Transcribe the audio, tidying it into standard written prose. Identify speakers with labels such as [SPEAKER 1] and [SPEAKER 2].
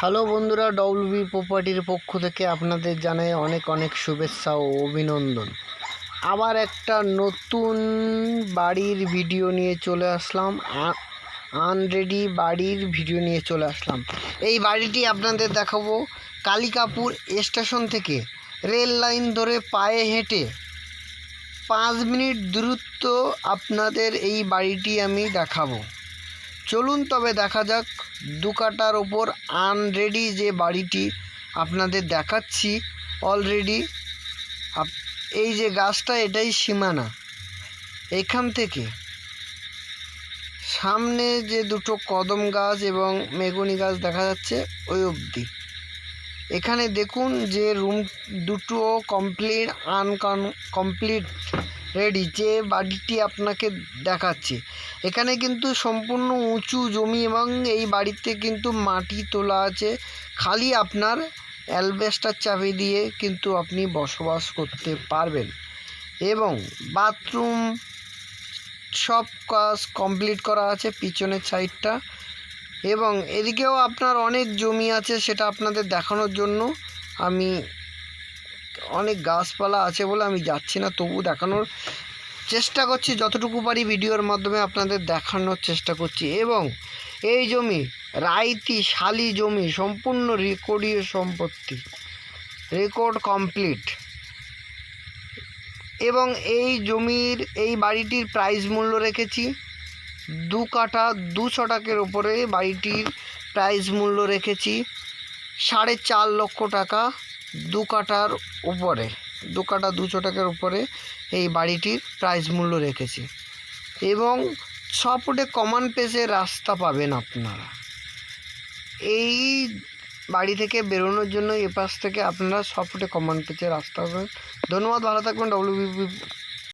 [SPEAKER 1] Hello বন্ধুরা, WB প্রপার্টির পক্ষ থেকে আপনাদের জানাই অনেক অনেক শুভেচ্ছা ও অভিনন্দন। আবার একটা নতুন বাড়ির ভিডিও নিয়ে চলে আসলাম, আনরেডি বাড়ির ভিডিও নিয়ে চলে আসলাম। এই বাড়িটি আপনাদের দেখাবো কালিকাপুর স্টেশন থেকে রেল লাইন ধরে পায়ে হেঁটে 5 মিনিট দূরত্ব আপনাদের এই বাড়িটি আমি দেখাবো। চলুন তবে দেখা যাক। 2 কাঠার ওপর আনরেডি যে বাড়িটি আপনাদের দেখাচ্ছি অলরেডি। এই যে গাছটা, এটাই সীমানা। এখান থেকে সামনে যে দুটো কদম গাছ এবং মেগুনি গাছ দেখা যাচ্ছে ওই অবধি। এখানে দেখুন যে রুম দুটো কমপ্লিট কমপ্লিট রেডি। যে বাড়িটি আপনাকে দেখাচ্ছি এখানে কিন্তু সম্পূর্ণ উঁচু জমি এবং এই বাড়িতে কিন্তু মাটি তোলা আছে। খালি আপনার অ্যালবেস্টার চাবি দিয়ে কিন্তু আপনি বসবাস করতে পারবেন এবং বাথরুম সব কাজ কমপ্লিট করা আছে পিছনের সাইডটা। এবং এদিকেও আপনার অনেক জমি আছে, সেটা আপনাদের দেখানোর জন্য আমি অনেক গাছপালা আছে বলে আমি যাচ্ছি না, তবু দেখানোর চেষ্টা করছি যতটুকু পারি ভিডিওর মাধ্যমে আপনাদের দেখানোর চেষ্টা করছি। এবং এই জমি রাইতি শালি জমি, সম্পূর্ণ রেকর্ডীয় সম্পত্তি, রেকর্ড কমপ্লিট। এবং এই জমির এই বাড়িটির প্রাইস মূল্য রেখেছি 2 কাঠা 200 টাকার উপরে। বাড়িটির প্রাইস মূল্য রেখেছি 4.5 লক্ষ টাকা। 2 কাঠার উপরে, 2 কাঠা 200 টাকার উপরে এই বাড়িটির প্রাইস মূল্য রেখেছি। এবং সবটে কমন পেসের রাস্তা পাবেন আপনারা এই বাড়ি থেকে বেরোনোর জন্য। এপাশ থেকে আপনারা সবটে কমন পেসের রাস্তা পাবেন। ধন্যবাদ, ভালো থাকবেন। ডব্লিউবি